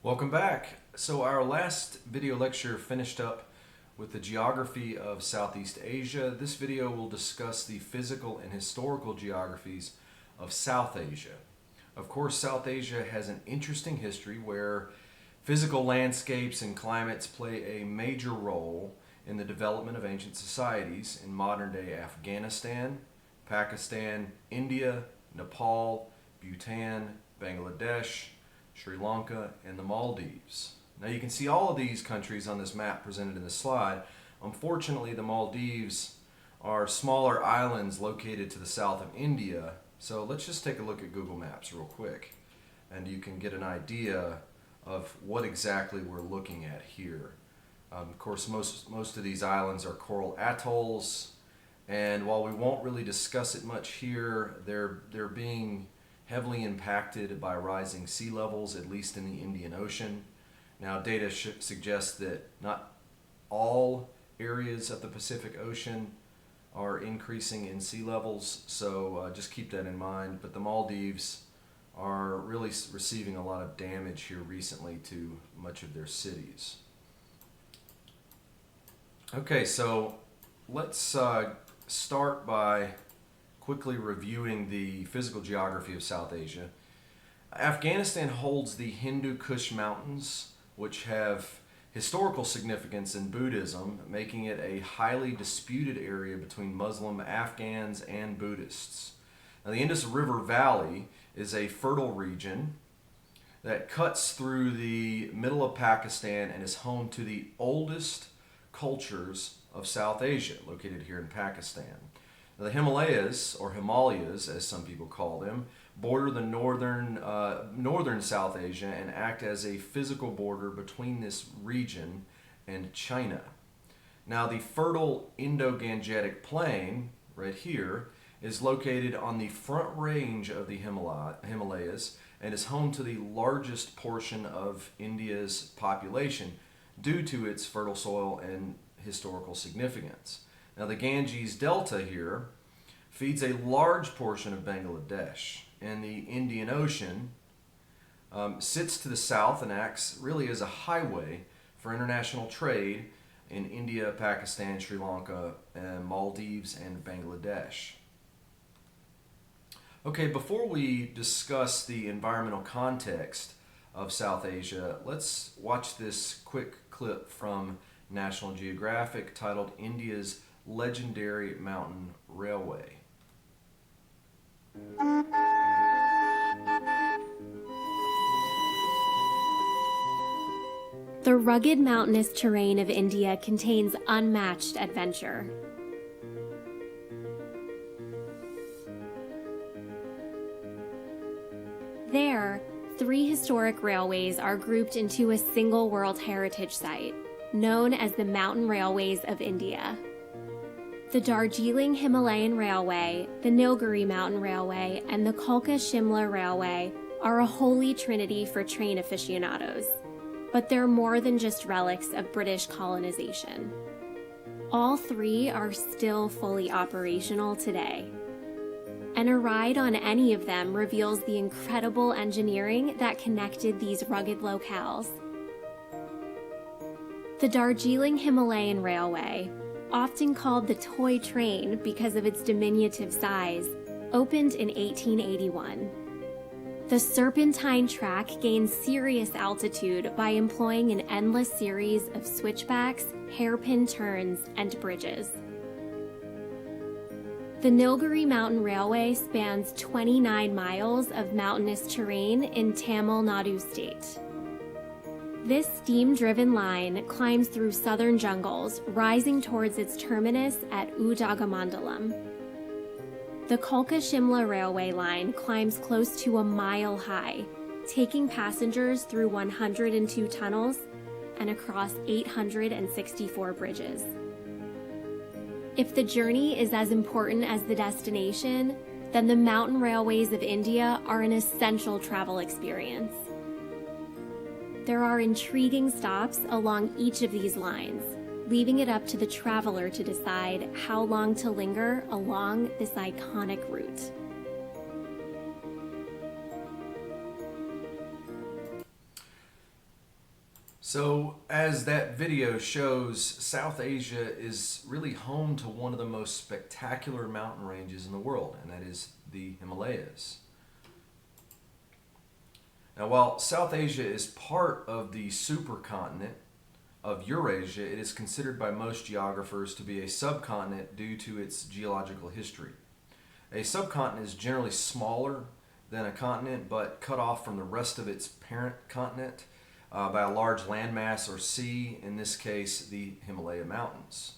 Welcome back. So our last video lecture finished up with the geography of Southeast Asia. This video will discuss the physical and historical geographies of South Asia. Of course, South Asia has an interesting history where physical landscapes and climates play a major role in the development of ancient societies in modern-day Afghanistan, Pakistan, India, Nepal, Bhutan, Bangladesh, Sri Lanka, and the Maldives. Now you can see all of these countries on this map presented in this slide. Unfortunately, the Maldives are smaller islands located to the south of India. So let's just take a look at Google Maps real quick, and you can get an idea of what exactly we're looking at here. Of course, most of these islands are coral atolls, and while we won't really discuss it much here, they're being heavily impacted by rising sea levels, at least in the Indian Ocean. Now, data suggests that not all areas of the Pacific Ocean are increasing in sea levels, so just keep that in mind. But the Maldives are really receiving a lot of damage here recently to much of their cities. Okay, so let's start by quickly reviewing the physical geography of South Asia. Afghanistan holds the Hindu Kush Mountains, which have historical significance in Buddhism, making it a highly disputed area between Muslim Afghans and Buddhists. Now, the Indus River Valley is a fertile region that cuts through the middle of Pakistan and is home to the oldest cultures of South Asia, located here in Pakistan. Now, the Himalayas, or Himalayas as some people call them, border the northern South Asia and act as a physical border between this region and China. Now, the fertile Indo-Gangetic Plain, right here, is located on the front range of the Himalayas and is home to the largest portion of India's population due to its fertile soil and historical significance. Now, the Ganges Delta here feeds a large portion of Bangladesh, and the Indian Ocean sits to the south and acts really as a highway for international trade in India, Pakistan, Sri Lanka, and Maldives, and Bangladesh. Okay, before we discuss the environmental context of South Asia, let's watch this quick clip from National Geographic titled India's Legendary Mountain Railway. The rugged mountainous terrain of India contains unmatched adventure. There, 3 historic railways are grouped into a single World Heritage Site, known as the Mountain Railways of India. The Darjeeling Himalayan Railway, the Nilgiri Mountain Railway, and the Kalka-Shimla Railway are a holy trinity for train aficionados. But they're more than just relics of British colonization. All 3 are still fully operational today. And a ride on any of them reveals the incredible engineering that connected these rugged locales. The Darjeeling Himalayan Railway, often called the toy train because of its diminutive size, opened in 1881. The serpentine track gained serious altitude by employing an endless series of switchbacks, hairpin turns, and bridges. The Nilgiri Mountain Railway spans 29 miles of mountainous terrain in Tamil Nadu state. This steam-driven line climbs through southern jungles, rising towards its terminus at Udagamandalam. The Kalka-Shimla railway line climbs close to a mile high, taking passengers through 102 tunnels and across 864 bridges. If the journey is as important as the destination, then the mountain railways of India are an essential travel experience. There are intriguing stops along each of these lines, leaving it up to the traveler to decide how long to linger along this iconic route. So, as that video shows, South Asia is really home to one of the most spectacular mountain ranges in the world, and that is the Himalayas. Now, while South Asia is part of the supercontinent of Eurasia, it is considered by most geographers to be a subcontinent due to its geological history. A subcontinent is generally smaller than a continent, but cut off from the rest of its parent continent by a large landmass or sea, in this case, the Himalaya Mountains.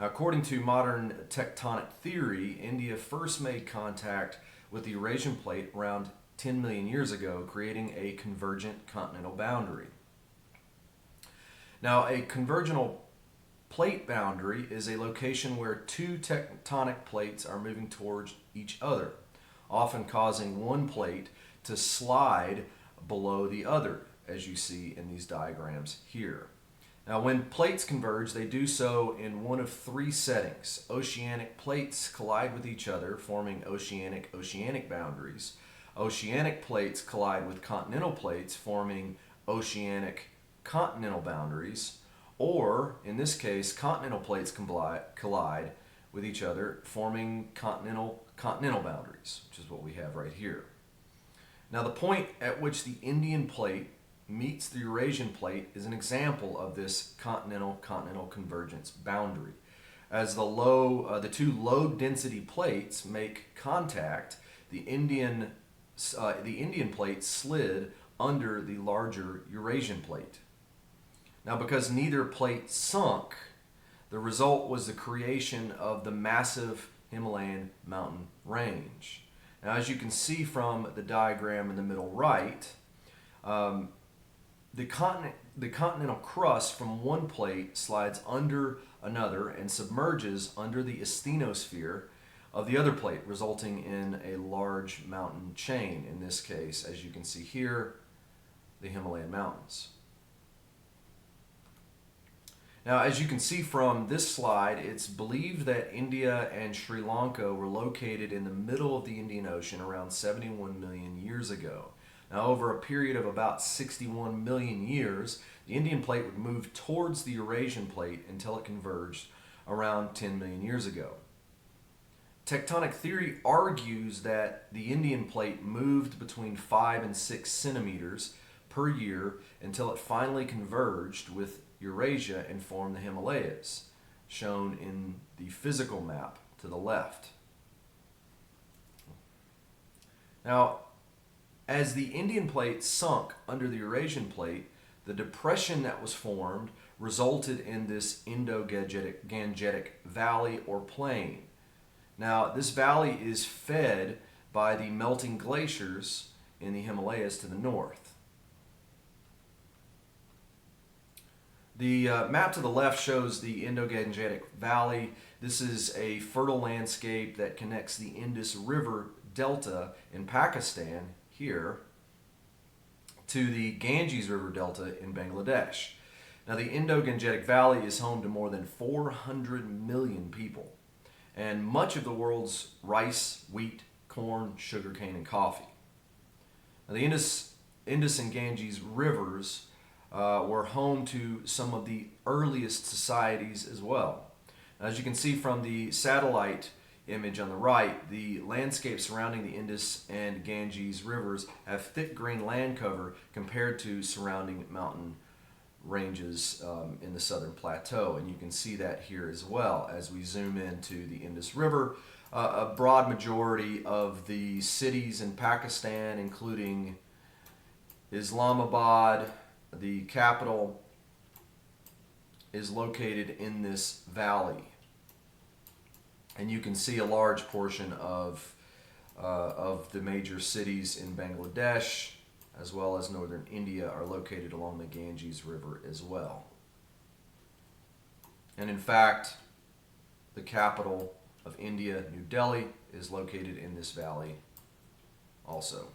Now, according to modern tectonic theory, India first made contact with the Eurasian plate around 10 million years ago, creating a convergent continental boundary. Now, a convergent plate boundary is a location where two tectonic plates are moving towards each other, often causing one plate to slide below the other, as you see in these diagrams here. Now, when plates converge, they do so in one of three settings. Oceanic plates collide with each other, forming oceanic boundaries. Oceanic plates collide with continental plates, forming oceanic continental boundaries. Or, in this case, continental plates collide with each other, forming continental boundaries, which is what we have right here. Now, the point at which the Indian plate meets the Eurasian plate is an example of this continental convergence boundary. As the two low density plates make contact, the Indian plate slid under the larger Eurasian plate. Now, because neither plate sunk, the result was the creation of the massive Himalayan mountain range. Now, as you can see from the diagram in the middle right, the continental crust from one plate slides under another and submerges under the asthenosphere of the other plate, resulting in a large mountain chain. In this case, as you can see here, the Himalayan mountains. Now, as you can see from this slide, it's believed that India and Sri Lanka were located in the middle of the Indian Ocean around 71 million years ago. Now, over a period of about 61 million years, the Indian plate would move towards the Eurasian plate until it converged around 10 million years ago. Tectonic theory argues that the Indian plate moved between 5 and 6 centimeters per year until it finally converged with Eurasia and formed the Himalayas, shown in the physical map to the left. Now, as the Indian plate sunk under the Eurasian plate, the depression that was formed resulted in this Indo-Gangetic Valley or plain. Now, this valley is fed by the melting glaciers in the Himalayas to the north. The map to the left shows the Indo-Gangetic Valley. This is a fertile landscape that connects the Indus River Delta in Pakistan here to the Ganges River Delta in Bangladesh. Now, the Indo-Gangetic Valley is home to more than 400 million people and much of the world's rice, wheat, corn, sugarcane, and coffee. Now, the Indus and Ganges rivers were home to some of the earliest societies as well. As you can see from the satellite image on the right, the landscape surrounding the Indus and Ganges rivers have thick green land cover compared to surrounding mountain ranges in the southern plateau, and you can see that here as well as we zoom into the Indus River. A broad majority of the cities in Pakistan, including Islamabad, the capital, is located in this valley. And you can see a large portion of the major cities in Bangladesh, as well as northern India, are located along the Ganges River as well. And in fact, the capital of India, New Delhi, is located in this valley also.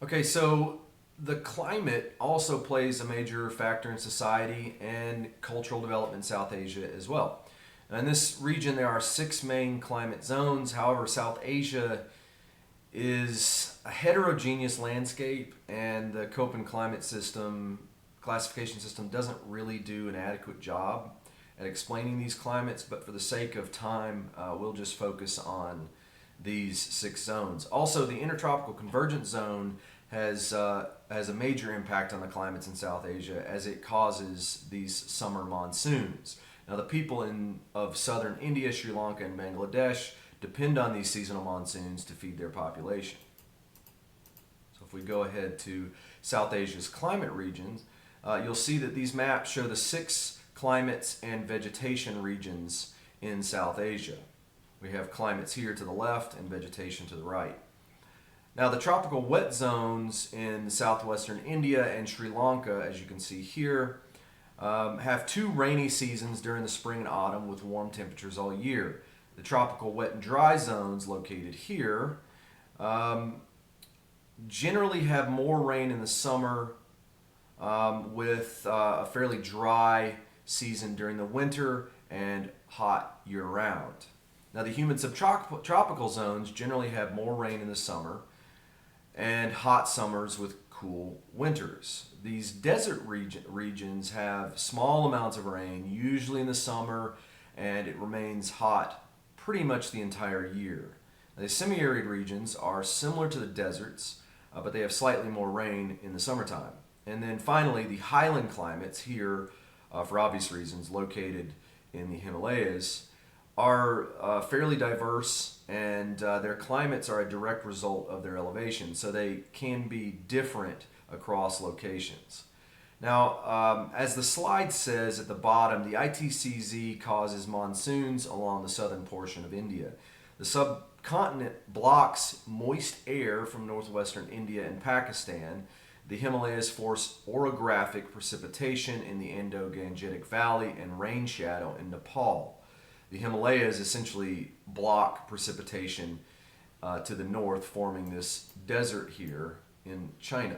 Okay, so the climate also plays a major factor in society and cultural development in South Asia as well. In this region, there are 6 main climate zones. However, South Asia is a heterogeneous landscape, and the Köppen climate system classification system doesn't really do an adequate job at explaining these climates, but for the sake of time, we'll just focus on these 6 zones. Also, the Intertropical Convergence Zone has a major impact on the climates in South Asia as it causes these summer monsoons. Now, the people of southern India, Sri Lanka, and Bangladesh depend on these seasonal monsoons to feed their population. So if we go ahead to South Asia's climate regions, you'll see that these maps show the 6 climates and vegetation regions in South Asia. We have climates here to the left and vegetation to the right. Now, the tropical wet zones in southwestern India and Sri Lanka, as you can see here, have 2 rainy seasons during the spring and autumn with warm temperatures all year. The tropical wet and dry zones located here generally have more rain in the summer with a fairly dry season during the winter and hot year-round. Now, the humid subtropical zones generally have more rain in the summer and hot summers with cool winters. These desert regions have small amounts of rain, usually in the summer, and it remains hot pretty much the entire year. The semi-arid regions are similar to the deserts, but they have slightly more rain in the summertime. And then finally, the highland climates here, for obvious reasons, located in the Himalayas, are fairly diverse, and their climates are a direct result of their elevation, so they can be different across locations. Now, as the slide says at the bottom, the ITCZ causes monsoons along the southern portion of India. The subcontinent blocks moist air from northwestern India and Pakistan. The Himalayas force orographic precipitation in the Indo-Gangetic Valley and rain shadow in Nepal. The Himalayas essentially block precipitation to the north, forming this desert here in China.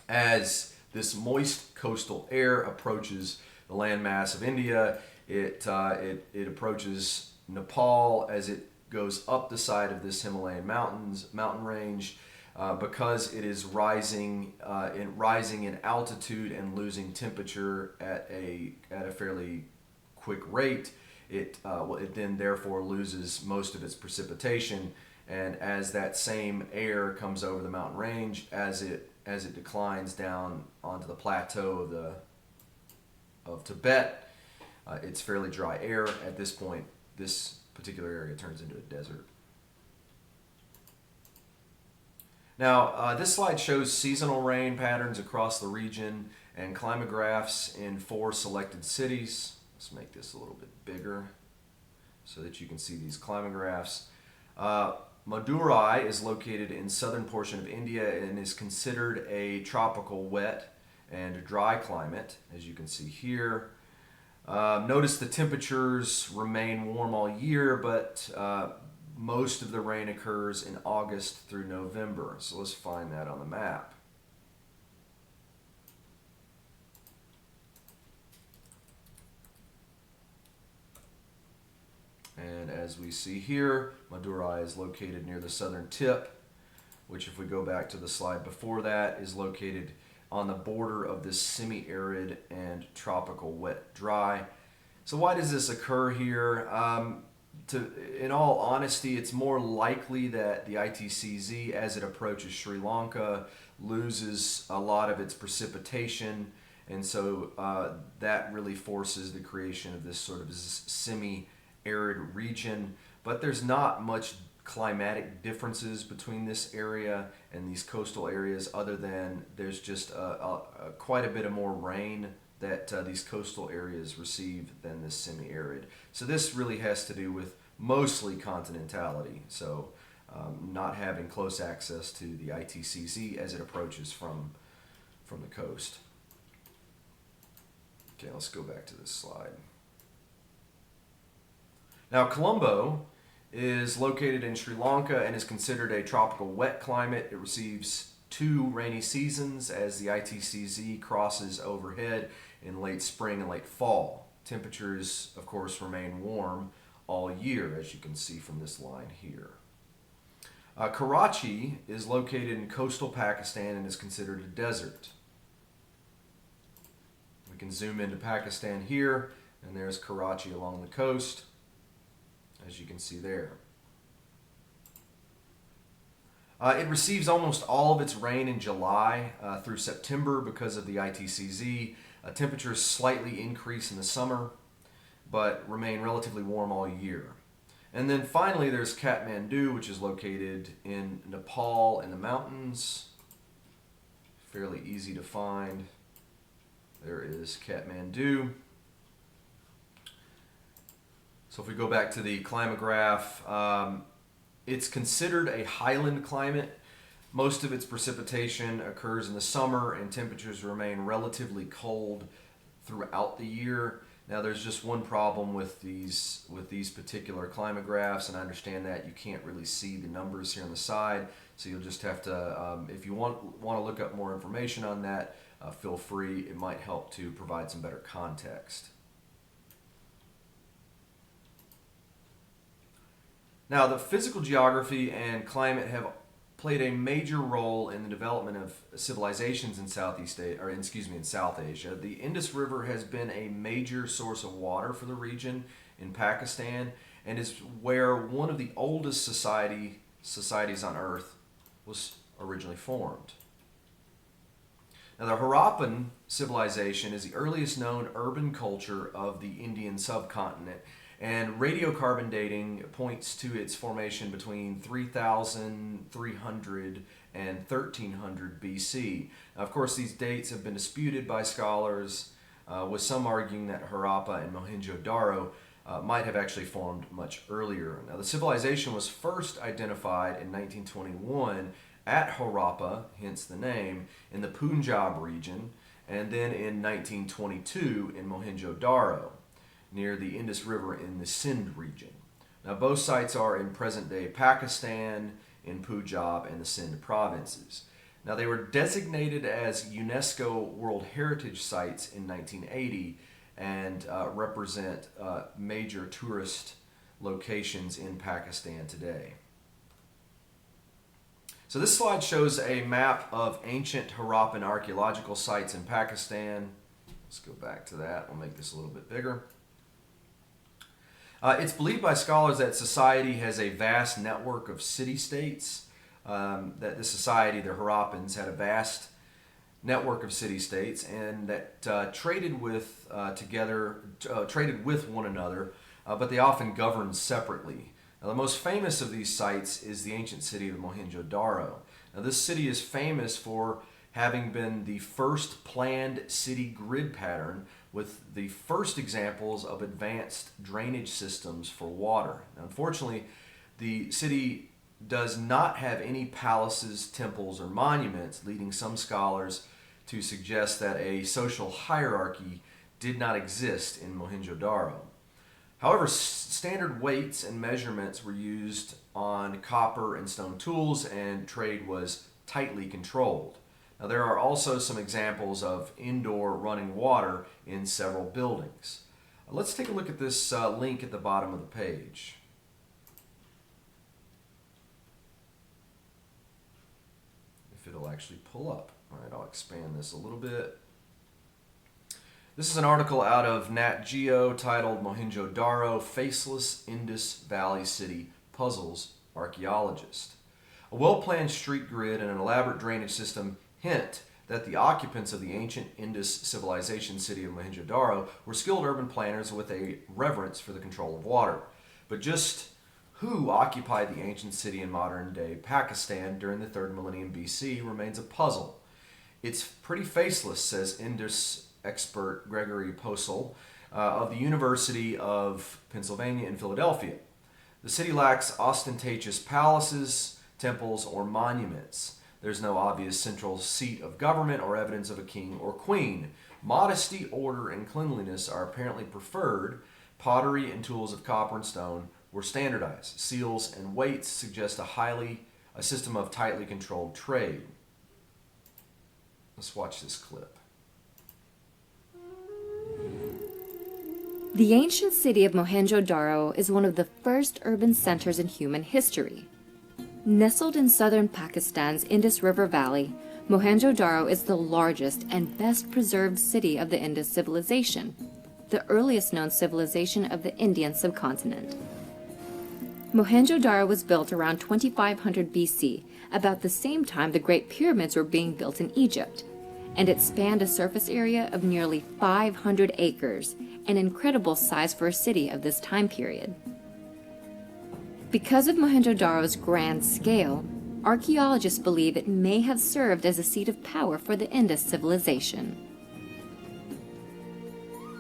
As this moist coastal air approaches the landmass of India, it approaches Nepal as it goes up the side of this Himalayan mountain range. Because it is rising in altitude and losing temperature at a fairly quick rate, it then therefore loses most of its precipitation. And as that same air comes over the mountain range, as it declines down onto the plateau of Tibet, it's fairly dry air. At this point, this particular area turns into a desert. Now, this slide shows seasonal rain patterns across the region and climagraphs in 4 selected cities. Let's make this a little bit bigger so that you can see these climagraphs. Madurai is located in southern portion of India and is considered a tropical wet and dry climate, as you can see here. Notice the temperatures remain warm all year, but most of the rain occurs in August through November. So let's find that on the map. And as we see here, Madurai is located near the southern tip, which if we go back to the slide before that, is located on the border of this semi-arid and tropical wet dry. So why does this occur here? In all honesty, it's more likely that the ITCZ, as it approaches Sri Lanka, loses a lot of its precipitation, and so that really forces the creation of this sort of semi-arid region. But there's not much climatic differences between this area and these coastal areas, other than there's just quite a bit of more rain that these coastal areas receive than this semi-arid. So this really has to do with mostly continentality, so not having close access to the ITCZ as it approaches from the coast. Okay, let's go back to this slide. Now, Colombo is located in Sri Lanka and is considered a tropical wet climate. It receives 2 rainy seasons as the ITCZ crosses overhead in late spring and late fall. Temperatures, of course, remain warm all year, as you can see from this line here. Karachi is located in coastal Pakistan and is considered a desert. We can zoom into Pakistan here, and there's Karachi along the coast, as you can see there. It receives almost all of its rain in July through September because of the ITCZ. Temperatures slightly increase in the summer, but remain relatively warm all year. And then finally there's Kathmandu, which is located in Nepal in the mountains. Fairly easy to find. There is Kathmandu. So if we go back to the climograph, it's considered a highland climate. Most of its precipitation occurs in the summer and temperatures remain relatively cold throughout the year. Now there's just one problem with these particular climographs, and I understand that you can't really see the numbers here on the side, so you'll just have to, if you want to look up more information on that, feel free. It might help to provide some better context. Now, the physical geography and climate have played a major role in the development of civilizations in South Asia. The Indus River has been a major source of water for the region in Pakistan and is where one of the oldest societies on Earth was originally formed. Now, the Harappan civilization is the earliest known urban culture of the Indian subcontinent, and radiocarbon dating points to its formation between 3,300 and 1300 BC. Now, of course, these dates have been disputed by scholars, with some arguing that Harappa and Mohenjo-Daro might have actually formed much earlier. Now, the civilization was first identified in 1921 at Harappa, hence the name, in the Punjab region, and then in 1922 in Mohenjo-Daro, near the Indus River in the Sindh region. Now, both sites are in present-day Pakistan, in Punjab, and the Sindh provinces. Now, they were designated as UNESCO World Heritage Sites in 1980 and represent major tourist locations in Pakistan today. So this slide shows a map of ancient Harappan archaeological sites in Pakistan. Let's go back to that. We'll make this a little bit bigger. It's believed by scholars that society has a vast network of city-states, that the society, the Harappans, had a vast network of city-states and that traded with one another, but they often governed separately. Now, the most famous of these sites is the ancient city of Mohenjo-Daro. Now, this city is famous for having been the first planned city grid pattern with the first examples of advanced drainage systems for water. Now, unfortunately, the city does not have any palaces, temples, or monuments, leading some scholars to suggest that a social hierarchy did not exist in Mohenjo-Daro. However, standard weights and measurements were used on copper and stone tools, and trade was tightly controlled. Now, there are also some examples of indoor running water in several buildings. Let's take a look at this link at the bottom of the page. If it'll actually pull up. All right, I'll expand this a little bit. This is an article out of Nat Geo titled Mohenjo-Daro, Faceless Indus Valley City Puzzles Archaeologist. A well-planned street grid and an elaborate drainage system hint that the occupants of the ancient Indus civilization city of Mohenjo-Daro were skilled urban planners with a reverence for the control of water. But just who occupied the ancient city in modern-day Pakistan during the 3rd millennium BC remains a puzzle. It's pretty faceless, says Indus expert Gregory Posel of the University of Pennsylvania in Philadelphia. The city lacks ostentatious palaces, temples, or monuments. There's no obvious central seat of government or evidence of a king or queen. Modesty, order, and cleanliness are apparently preferred. Pottery and tools of copper and stone were standardized. Seals and weights suggest a system of tightly controlled trade. Let's watch this clip. The ancient city of Mohenjo-Daro is one of the first urban centers in human history. Nestled in southern Pakistan's Indus River Valley, Mohenjo-Daro is the largest and best preserved city of the Indus civilization, the earliest known civilization of the Indian subcontinent. Mohenjo-Daro was built around 2500 BC, about the same time the Great Pyramids were being built in Egypt, and it spanned a surface area of nearly 500 acres, an incredible size for a city of this time period. Because of Mohenjo-Daro's grand scale, archaeologists believe it may have served as a seat of power for the Indus civilization.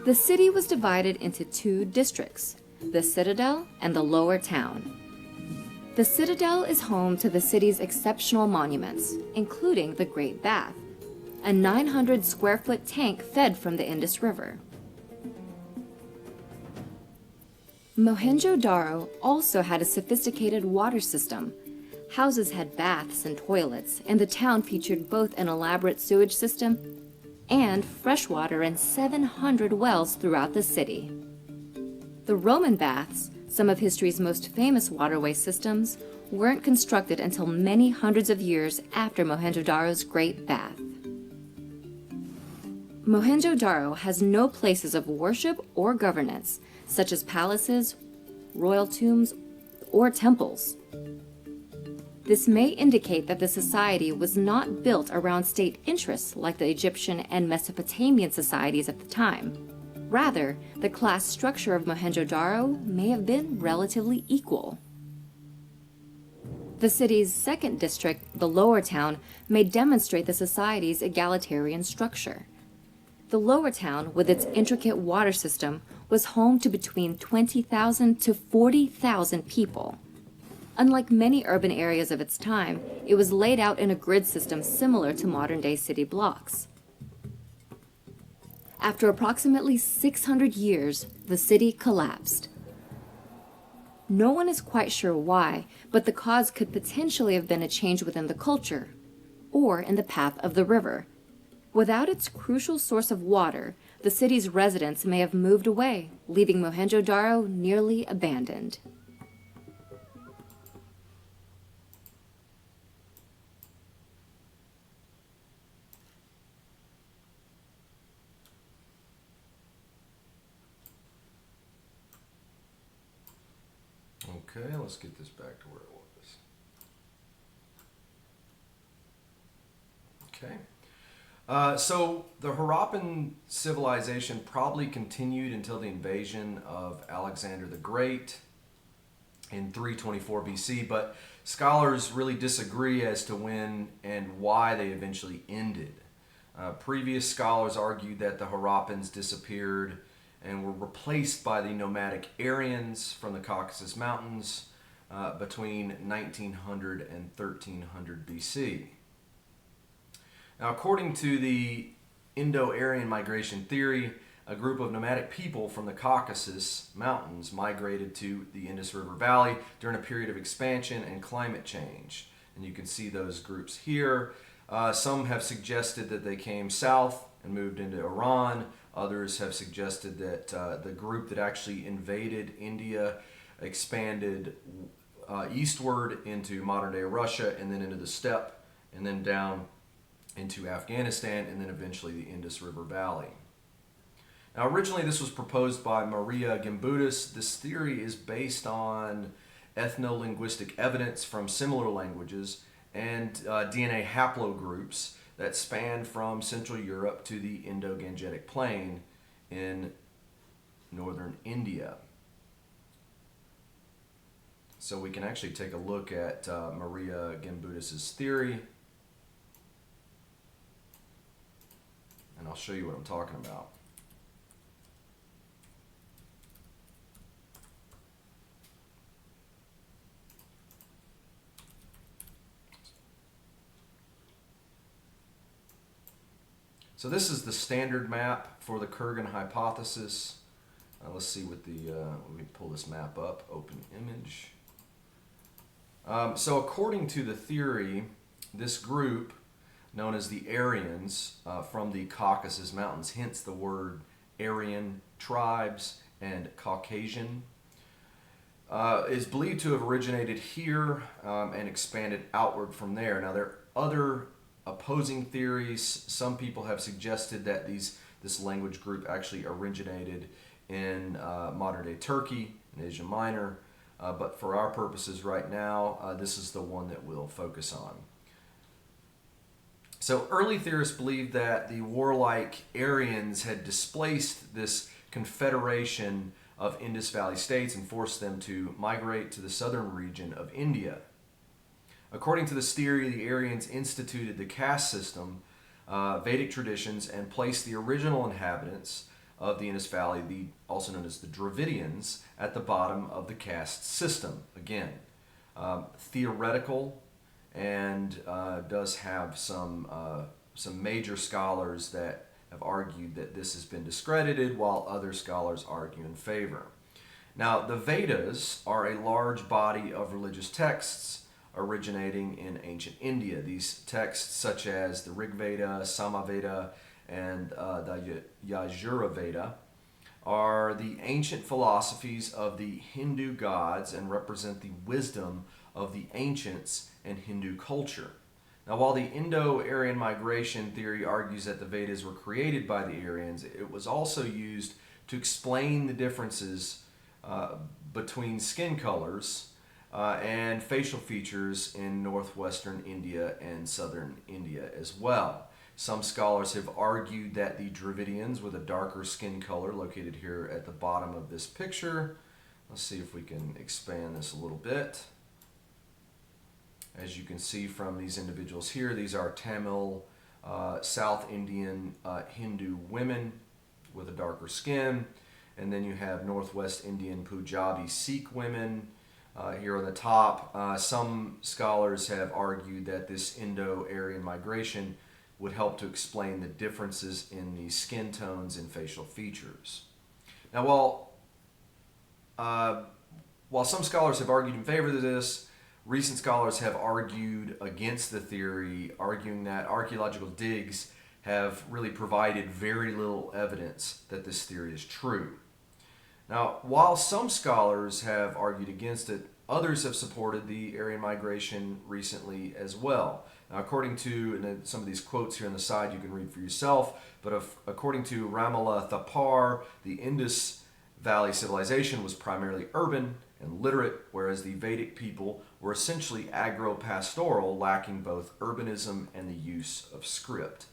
The city was divided into two districts, the Citadel and the Lower Town. The Citadel is home to the city's exceptional monuments, including the Great Bath, a 900 square foot tank fed from the Indus River. Mohenjo-Daro also had a sophisticated water system. Houses had baths and toilets, and the town featured both an elaborate sewage system and fresh water in 700 wells throughout the city. The Roman baths, some of history's most famous waterway systems, weren't constructed until many hundreds of years after Mohenjo-Daro's Great Bath. Mohenjo-Daro has no places of worship or governance, such as palaces, royal tombs, or temples. This may indicate that the society was not built around state interests like the Egyptian and Mesopotamian societies at the time. Rather, the class structure of Mohenjo-Daro may have been relatively equal. The city's second district, the Lower Town, may demonstrate the society's egalitarian structure. The Lower Town, with its intricate water system, was home to between 20,000 to 40,000 people. Unlike many urban areas of its time, it was laid out in a grid system similar to modern-day city blocks. After approximately 600 years, the city collapsed. No one is quite sure why, but the cause could potentially have been a change within the culture, or in the path of the river. Without its crucial source of water, the city's residents may have moved away, leaving Mohenjo-Daro nearly abandoned. Okay, let's get this back to where it was. Okay. So the Harappan civilization probably continued until the invasion of Alexander the Great in 324 BC, but scholars really disagree as to when and why they eventually ended. Previous scholars argued that the Harappans disappeared and were replaced by the nomadic Aryans from the Caucasus Mountains between 1900 and 1300 BC. Now, according to the Indo-Aryan migration theory, a group of nomadic people from the Caucasus Mountains migrated to the Indus River Valley during a period of expansion and climate change. And you can see those groups here. Some have suggested that they came south and moved into Iran. Others have suggested that the group that actually invaded India expanded eastward into modern-day Russia and then into the steppe and then down into Afghanistan and then eventually the Indus River Valley. Now, originally this was proposed by Maria Gimbutas. This theory is based on ethno-linguistic evidence from similar languages and DNA haplogroups that span from Central Europe to the Indo-Gangetic Plain in northern India. So we can actually take a look at Maria Gimbutas' theory, and I'll show you what I'm talking about. So this is the standard map for the Kurgan hypothesis. Let's see what the, let me pull this map up, open image. So according to the theory, this group, known as the Aryans from the Caucasus Mountains, hence the word Aryan tribes and Caucasian, is believed to have originated here and expanded outward from there. Now, there are other opposing theories. Some people have suggested that this language group actually originated in modern-day Turkey and Asia Minor, but for our purposes right now, this is the one that we'll focus on. So early theorists believed that the warlike Aryans had displaced this confederation of Indus Valley states and forced them to migrate to the southern region of India. According to this theory, the Aryans instituted the caste system, Vedic traditions, and placed the original inhabitants of the Indus Valley, also known as the Dravidians, at the bottom of the caste system. Again, theoretical, and does have some major scholars that have argued that this has been discredited, while other scholars argue in favor. Now, the Vedas are a large body of religious texts originating in ancient India. These texts, such as the Rig Veda, Samaveda, and the Yajura Veda, are the ancient philosophies of the Hindu gods and represent the wisdom of the ancients and Hindu culture. Now, while the Indo-Aryan migration theory argues that the Vedas were created by the Aryans, it was also used to explain the differences between skin colors and facial features in northwestern India and southern India as well. Some scholars have argued that the Dravidians with a darker skin color, located here at the bottom of this picture. Let's see if we can expand this a little bit. As you can see from these individuals here, these are Tamil, South Indian Hindu women with a darker skin. And then you have Northwest Indian Punjabi Sikh women here on the top. Some scholars have argued that this Indo-Aryan migration would help to explain the differences in the skin tones and facial features. Now, while some scholars have argued in favor of this, recent scholars have argued against the theory, arguing that archaeological digs have really provided very little evidence that this theory is true. Now, while some scholars have argued against it, others have supported the Aryan migration recently as well. Now, according to, and some of these quotes here on the side you can read for yourself, but according to Ramala Thapar, the Indus Valley civilization was primarily urban and literate, whereas the Vedic people were essentially agro-pastoral, lacking both urbanism and the use of script.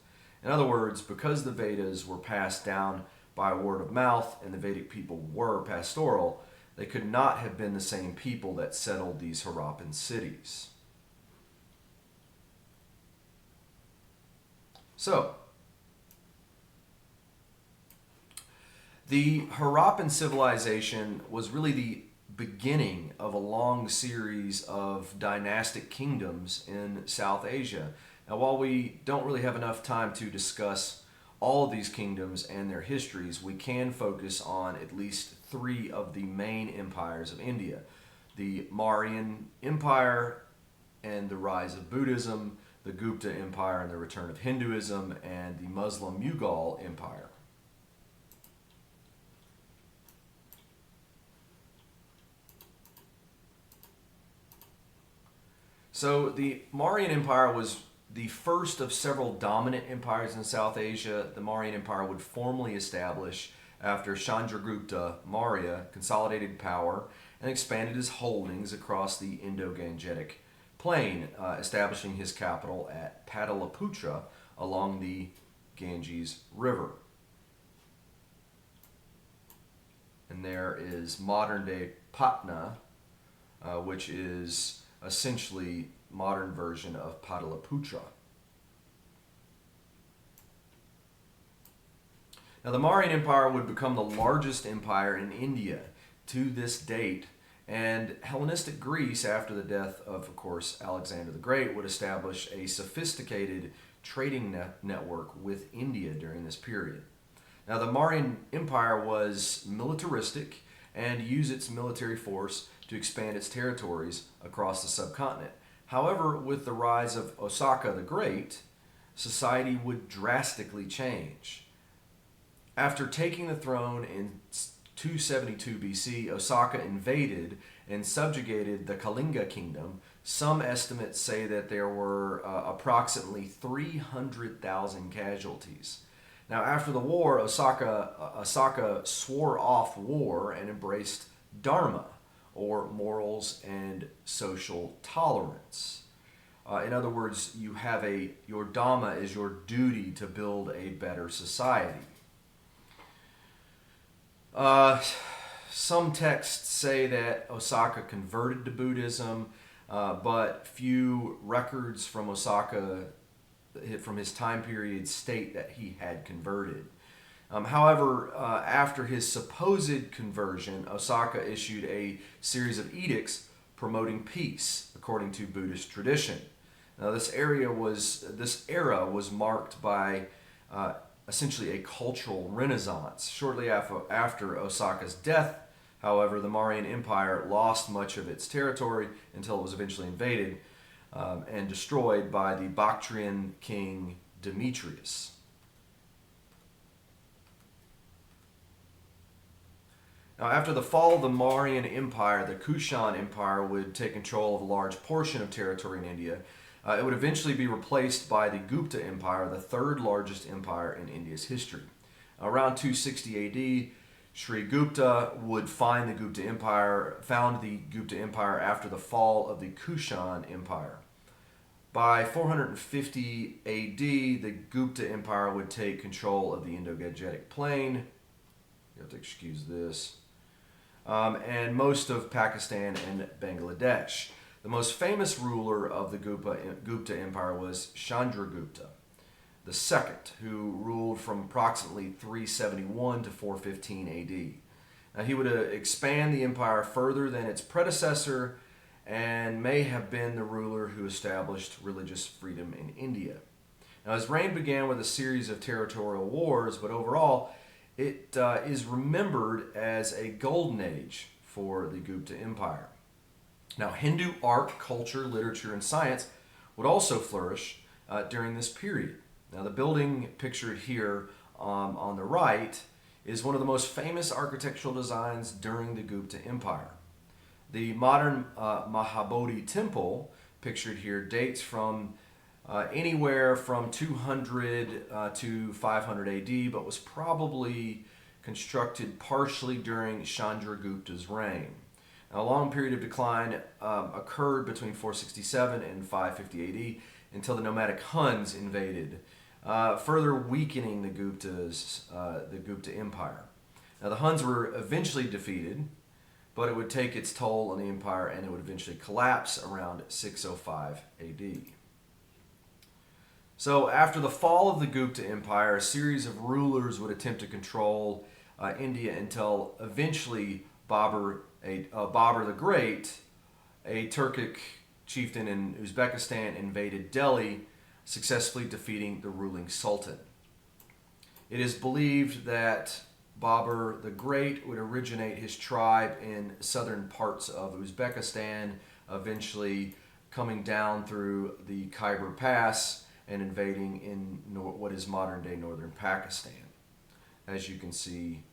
In other words, because the Vedas were passed down by word of mouth and the Vedic people were pastoral, they could not have been the same people that settled these Harappan cities. So, the Harappan civilization was really the beginning of a long series of dynastic kingdoms in South Asia. Now, while we don't really have enough time to discuss all of these kingdoms and their histories, we can focus on at least three of the main empires of India: the Mauryan Empire and the rise of Buddhism, the Gupta Empire and the return of Hinduism, and the Muslim Mughal Empire. So the Mauryan Empire was the first of several dominant empires in South Asia. The Mauryan Empire would formally establish after Chandragupta Maurya consolidated power and expanded his holdings across the Indo-Gangetic plain, establishing his capital at Pataliputra along the Ganges River. And there is modern-day Patna, which is essentially modern version of Pataliputra. Now, the Mauryan Empire would become the largest empire in India to this date, and Hellenistic Greece, after the death of course, Alexander the Great, would establish a sophisticated trading network with India during this period. Now, the Mauryan Empire was militaristic and used its military force to expand its territories across the subcontinent. However, with the rise of Ashoka the Great, society would drastically change. After taking the throne in 272 BC, Ashoka invaded and subjugated the Kalinga kingdom. Some estimates say that there were approximately 300,000 casualties. Now, after the war, Osaka swore off war and embraced Dharma, or morals and social tolerance. In other words, your Dhamma is your duty to build a better society. Some texts say that Osaka converted to Buddhism, but few records from Osaka from his time period state that he had converted. However, after his supposed conversion, Osaka issued a series of edicts promoting peace, according to Buddhist tradition. Now, this era was marked by essentially a cultural renaissance. Shortly after Osaka's death, however, the Mauryan Empire lost much of its territory until it was eventually invaded and destroyed by the Bactrian king Demetrius. Now, after the fall of the Mauryan Empire, the Kushan Empire would take control of a large portion of territory in India. It would eventually be replaced by the Gupta Empire, the third largest empire in India's history. Around 260 AD, Sri Gupta would found the Gupta Empire after the fall of the Kushan Empire. By 450 AD, the Gupta Empire would take control of the Indo-Gangetic Plain. You have to excuse this. And most of Pakistan and Bangladesh. The most famous ruler of the Gupta Empire was Chandragupta II, who ruled from approximately 371 to 415 AD. Now, he would expand the empire further than its predecessor and may have been the ruler who established religious freedom in India. Now, his reign began with a series of territorial wars, but overall, it is remembered as a golden age for the Gupta Empire. Now, Hindu art, culture, literature, and science would also flourish during this period. Now, the building pictured here on the right is one of the most famous architectural designs during the Gupta Empire. The modern Mahabodhi temple, pictured here, dates from anywhere from 200 to 500 AD, but was probably constructed partially during Chandragupta's reign. Now, a long period of decline occurred between 467 and 550 AD until the nomadic Huns invaded, further weakening the Gupta Empire. Now, the Huns were eventually defeated, but it would take its toll on the empire and it would eventually collapse around 605 AD. So, after the fall of the Gupta Empire, a series of rulers would attempt to control India until eventually Babur the Great, a Turkic chieftain in Uzbekistan, invaded Delhi, successfully defeating the ruling sultan. It is believed that Babur the Great would originate his tribe in southern parts of Uzbekistan, eventually coming down through the Khyber Pass and invading in what is modern-day northern Pakistan. As you can see,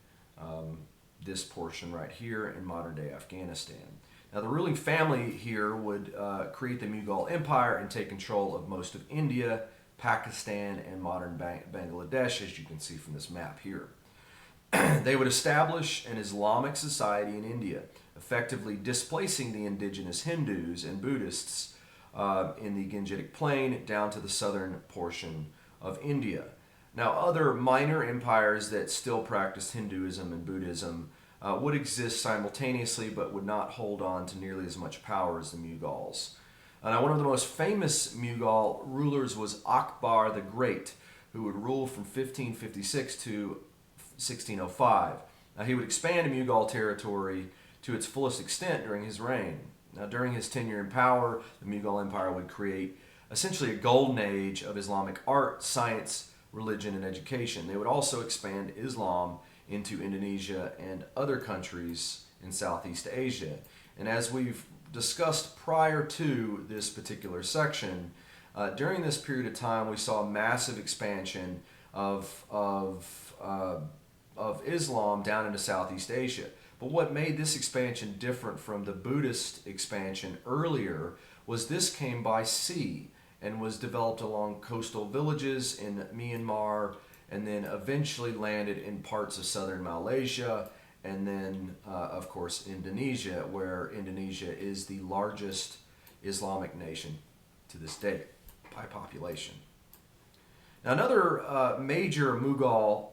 this portion right here in modern-day Afghanistan. Now, the ruling family here would create the Mughal Empire and take control of most of India, Pakistan, and modern Bangladesh, as you can see from this map here. They would establish an Islamic society in India, effectively displacing the indigenous Hindus and Buddhists in the Gangetic Plain down to the southern portion of India. Now, other minor empires that still practiced Hinduism and Buddhism would exist simultaneously, but would not hold on to nearly as much power as the Mughals. Now, one of the most famous Mughal rulers was Akbar the Great, who would rule from 1556 to 1605. Now, he would expand Mughal territory to its fullest extent during his reign. Now, during his tenure in power, the Mughal Empire would create essentially a golden age of Islamic art, science, religion, and education. They would also expand Islam into Indonesia and other countries in Southeast Asia. And as we've discussed prior to this particular section, during this period of time, we saw a massive expansion of Islam down into Southeast Asia. But what made this expansion different from the Buddhist expansion earlier was this came by sea and was developed along coastal villages in Myanmar, and then eventually landed in parts of southern Malaysia, and then, of course, Indonesia, where Indonesia is the largest Islamic nation to this day by population. Now, another major Mughal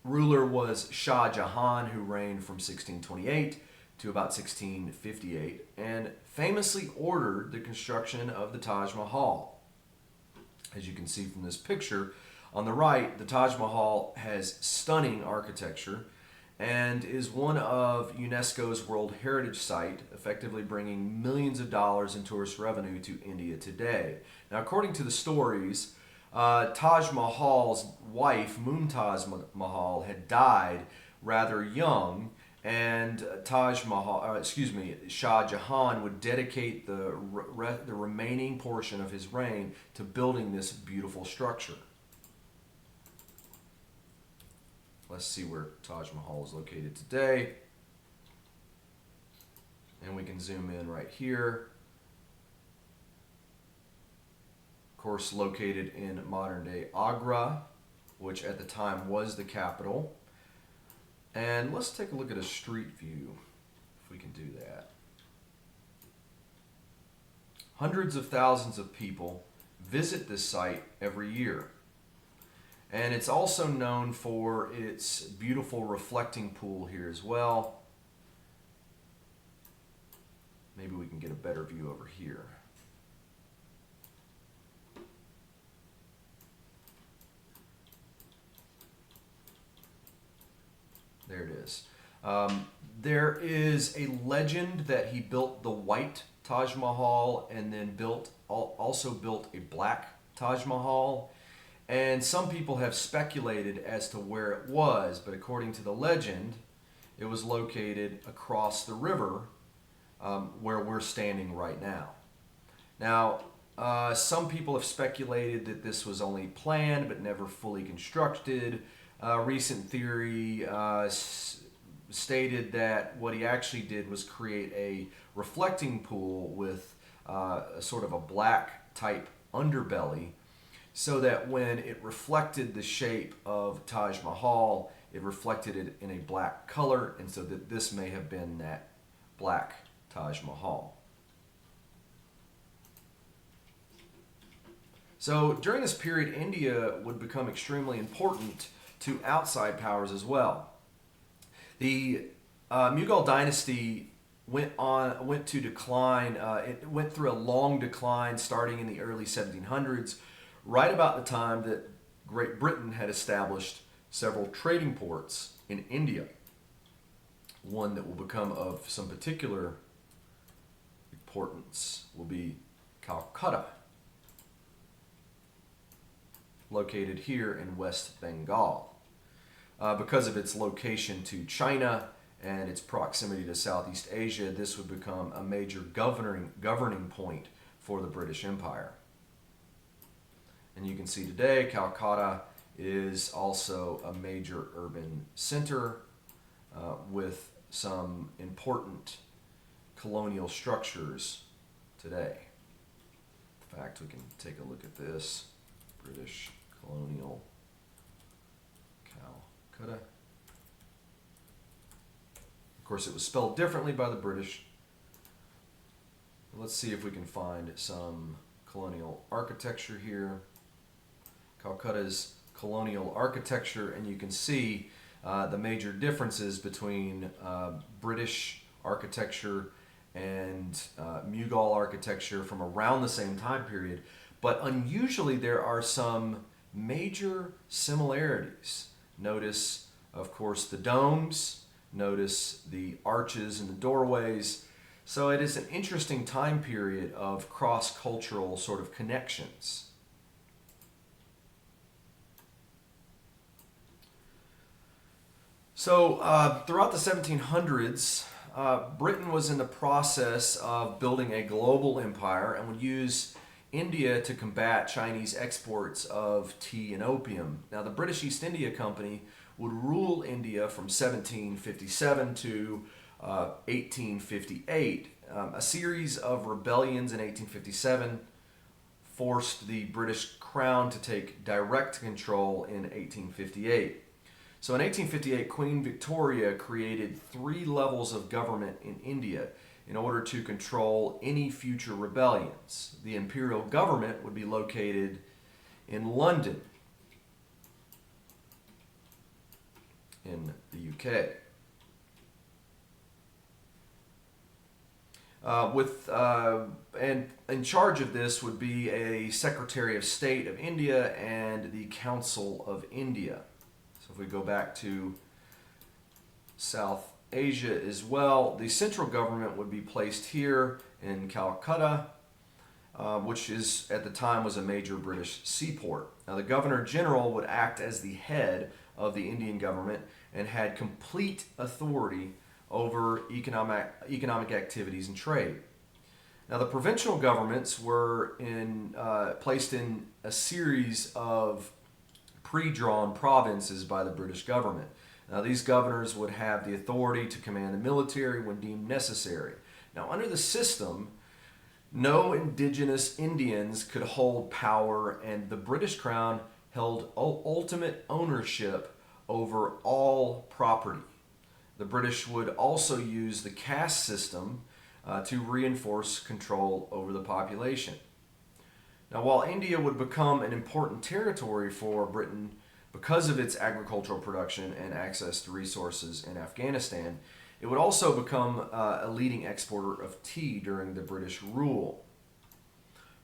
ruler was Shah Jahan, who reigned from 1628 to about 1658, and famously ordered the construction of the Taj Mahal. As you can see from this picture on the right, the Taj Mahal has stunning architecture and is one of UNESCO's World Heritage Site, effectively bringing millions of dollars in tourist revenue to India today. Now, according to the stories, Taj Mahal's wife, Mumtaz Mahal, had died rather young, and Shah Jahan would dedicate the remaining portion of his reign to building this beautiful structure. Let's see where Taj Mahal is located today. And we can zoom in right here. Of course, located in modern-day Agra, which at the time was the capital. And let's take a look at a street view, if we can do that. Hundreds of thousands of people visit this site every year. And it's also known for its beautiful reflecting pool here as well. Maybe we can get a better view over here. There it is. There is a legend that he built the white Taj Mahal and then also built a black Taj Mahal. And some people have speculated as to where it was, but according to the legend, it was located across the river where we're standing right now. Now, some people have speculated that this was only planned but never fully constructed. Recent theory stated that what he actually did was create a reflecting pool with a sort of a black type underbelly, so that when it reflected the shape of Taj Mahal, it reflected it in a black color, and so that this may have been that black Taj Mahal. So during this period, India would become extremely important to outside powers as well. The Mughal dynasty went to decline. It went through a long decline starting in the early 1700s, right about the time that Great Britain had established several trading ports in India. One that will become of some particular importance will be Calcutta, located here in West Bengal. Because of its location to China and its proximity to Southeast Asia, this would become a major governing point for the British Empire. And you can see today, Calcutta is also a major urban center with some important colonial structures today. In fact, we can take a look at this. British colonial Calcutta. Of course, it was spelled differently by the British. Let's see if we can find some colonial architecture here. Calcutta's colonial architecture, and you can see the major differences between British architecture and Mughal architecture from around the same time period. But unusually, there are some major similarities. Notice, of course, the domes. Notice the arches and the doorways. So it is an interesting time period of cross-cultural sort of connections. So throughout the 1700s, Britain was in the process of building a global empire and would use India to combat Chinese exports of tea and opium. Now, the British East India Company would rule India from 1757 to 1858. A series of rebellions in 1857 forced the British Crown to take direct control in 1858. So in 1858, Queen Victoria created 3 levels of government in India in order to control any future rebellions. The imperial government would be located in London, in the UK. And in charge of this would be a Secretary of State of India and the Council of India. So if we go back to South Asia as well, the central government would be placed here in Calcutta, which is at the time was a major British seaport. Now the Governor General would act as the head of the Indian government and had complete authority over economic activities and trade. Now the provincial governments were placed in a series of pre-drawn provinces by the British government. Now these governors would have the authority to command the military when deemed necessary. Now under the system, no indigenous Indians could hold power, and the British Crown held ultimate ownership over all property. The British would also use the caste system to reinforce control over the population. Now, while India would become an important territory for Britain because of its agricultural production and access to resources in Afghanistan, it would also become a leading exporter of tea during the British rule.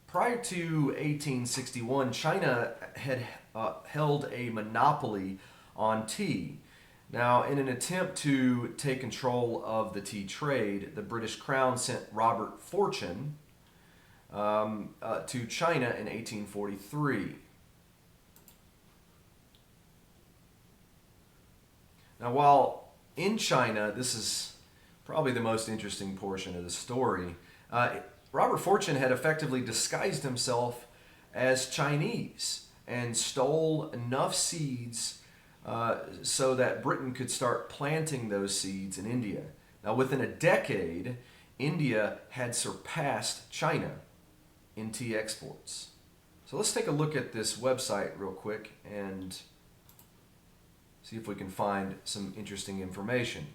Prior to 1861, China had held a monopoly on tea. Now, in an attempt to take control of the tea trade, the British Crown sent Robert Fortune to China in 1843. Now, while in China, this is probably the most interesting portion of the story, Robert Fortune had effectively disguised himself as Chinese and stole enough seeds so that Britain could start planting those seeds in India. Now, within a decade, India had surpassed China in tea exports. So let's take a look at this website real quick and see if we can find some interesting information.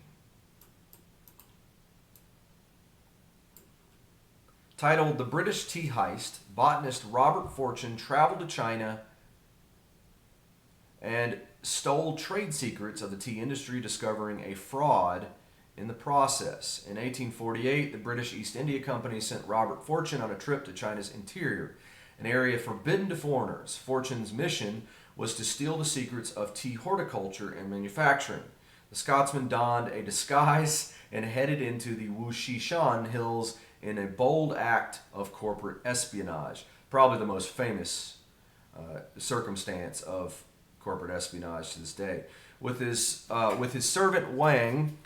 Titled "The British Tea Heist," botanist Robert Fortune traveled to China and stole trade secrets of the tea industry, discovering a fraud in the process. In 1848, the British East India Company sent Robert Fortune on a trip to China's interior, an area forbidden to foreigners. Fortune's mission was to steal the secrets of tea horticulture and manufacturing. The Scotsman donned a disguise and headed into the Wushishan Hills in a bold act of corporate espionage, probably the most famous circumstance of corporate espionage to this day. With his servant Wang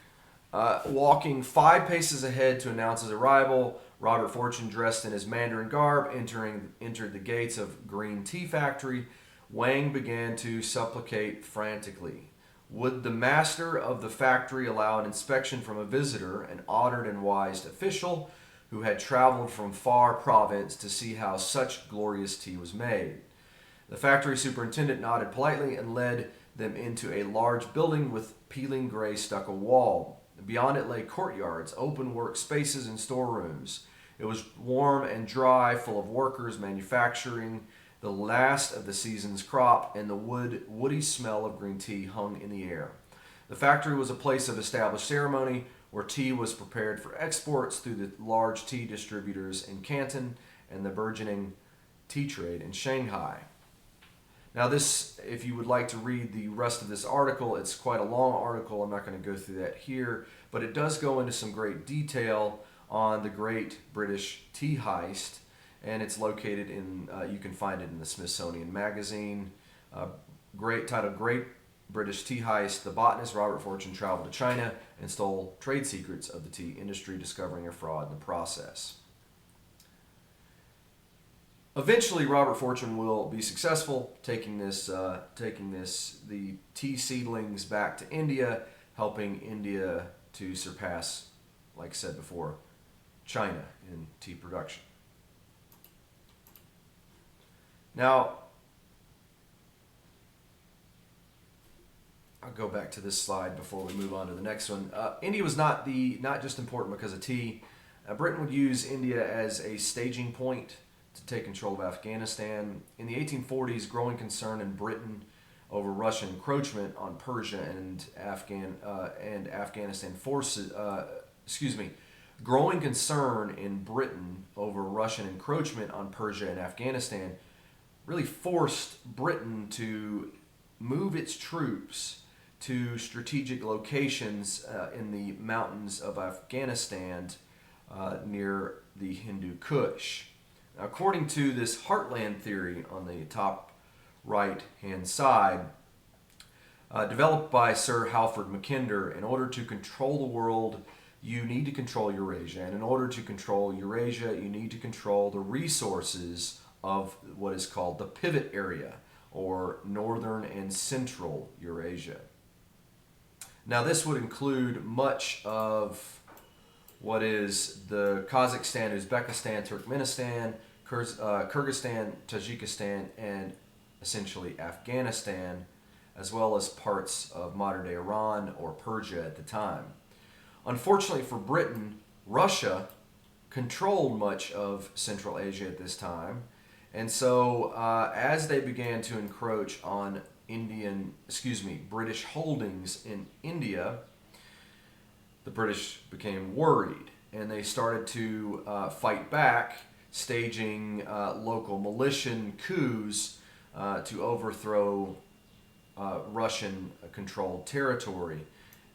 walking 5 paces ahead to announce his arrival, Robert Fortune, dressed in his Mandarin garb, entered the gates of Green Tea Factory. Wang began to supplicate frantically. Would the master of the factory allow an inspection from a visitor, an honored and wise official who had traveled from far province to see how such glorious tea was made? The factory superintendent nodded politely and led them into a large building with peeling gray stucco wall. Beyond it lay courtyards, open work spaces, and storerooms. It was warm and dry, full of workers manufacturing the last of the season's crop, and the woody smell of green tea hung in the air. The factory was a place of established ceremony where tea was prepared for exports through the large tea distributors in Canton and the burgeoning tea trade in Shanghai. Now this, if you would like to read the rest of this article, it's quite a long article. I'm not going to go through that here, but it does go into some great detail on the Great British Tea Heist, and it's located in, you can find it in the Smithsonian Magazine. Titled Great British Tea Heist, the botanist Robert Fortune traveled to China and stole trade secrets of the tea industry, discovering a fraud in the process. Eventually, Robert Fortune will be successful taking the tea seedlings back to India, helping India to surpass, like I said before, China in tea production. Now, I'll go back to this slide before we move on to the next one. India was not just important because of tea. Britain would use India as a staging point to take control of Afghanistan. In the 1840s, growing concern in Britain over Russian encroachment on Persia and Afghanistan forces. Growing concern in Britain over Russian encroachment on Persia and Afghanistan really forced Britain to move its troops to strategic locations in the mountains of Afghanistan near the Hindu Kush. Now, according to this heartland theory on the top right-hand side, developed by Sir Halford Mackinder, in order to control the world, you need to control Eurasia. And in order to control Eurasia, you need to control the resources of what is called the pivot area, or northern and central Eurasia. Now, this would include much of what is the Kazakhstan, Uzbekistan, Turkmenistan, Kyrgyzstan, Tajikistan, and essentially Afghanistan, as well as parts of modern-day Iran or Persia at the time. Unfortunately for Britain, Russia controlled much of Central Asia at this time, and so as they began to encroach on British holdings in India, the British became worried, and they started to fight back, staging local militia coups to overthrow Russian-controlled territory.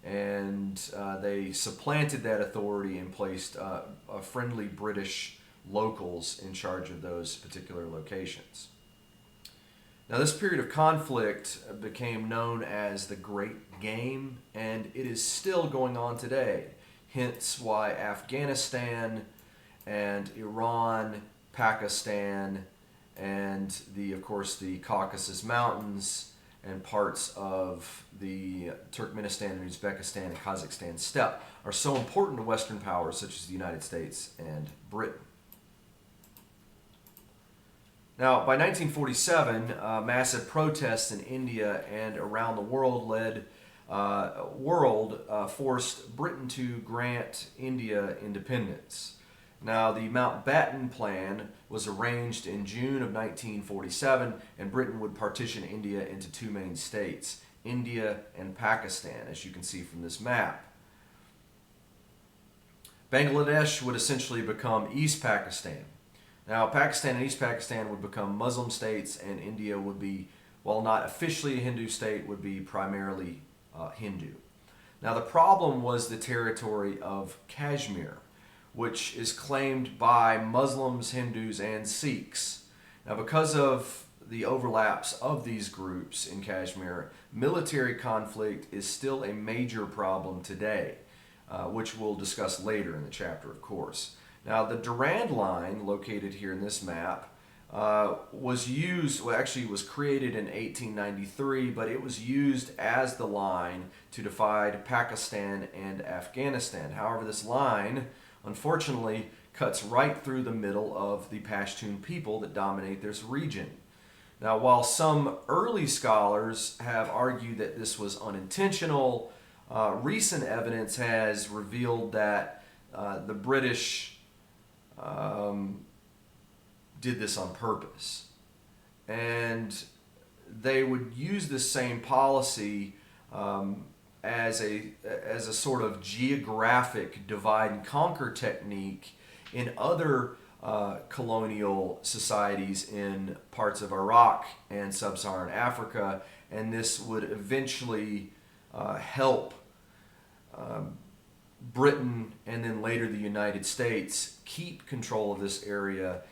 And they supplanted that authority and placed friendly British locals in charge of those particular locations. Now, this period of conflict became known as the Great Game, and it is still going on today. Hence why Afghanistan and Iran, Pakistan, and of course the Caucasus Mountains and parts of the Turkmenistan and Uzbekistan and Kazakhstan steppe are so important to Western powers such as the United States and Britain. Now, by 1947, massive protests in India and around the world forced Britain to grant India independence. Now, the Mountbatten Plan was arranged in June of 1947, and Britain would partition India into two main states, India and Pakistan, as you can see from this map. Bangladesh would essentially become East Pakistan. Now, Pakistan and East Pakistan would become Muslim states, and India would be, while not officially a Hindu state, would be primarily Hindu. Now, the problem was the territory of Kashmir, which is claimed by Muslims, Hindus, and Sikhs. Now, because of the overlaps of these groups in Kashmir, military conflict is still a major problem today, which we'll discuss later in the chapter, of course. Now, the Durand Line, located here in this map, was created in 1893, but it was used as the line to divide Pakistan and Afghanistan. However, this line, unfortunately, cuts right through the middle of the Pashtun people that dominate this region. Now, while some early scholars have argued that this was unintentional, recent evidence has revealed that the British did this on purpose. And they would use this same policy as a sort of geographic divide and conquer technique in other colonial societies in parts of Iraq and sub-Saharan Africa, and this would eventually help Britain and then later the United States keep control of this area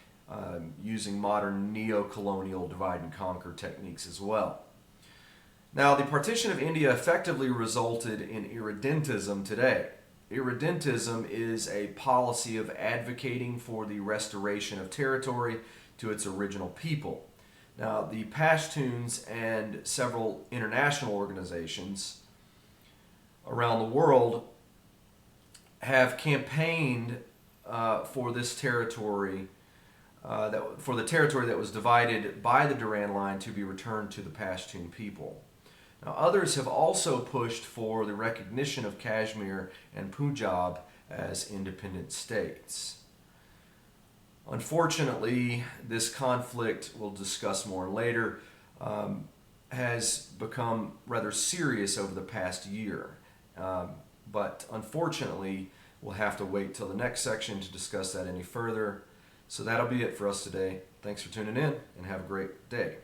using modern neo-colonial divide and conquer techniques as well. Now, the partition of India effectively resulted in irredentism today. Irredentism is a policy of advocating for the restoration of territory to its original people. Now, the Pashtuns and several international organizations around the world have campaigned for this territory, for the territory that was divided by the Durand Line to be returned to the Pashtun people. Now, others have also pushed for the recognition of Kashmir and Punjab as independent states. Unfortunately, this conflict, we'll discuss more later, has become rather serious over the past year. But unfortunately, we'll have to wait till the next section to discuss that any further. So that'll be it for us today. Thanks for tuning in, and have a great day.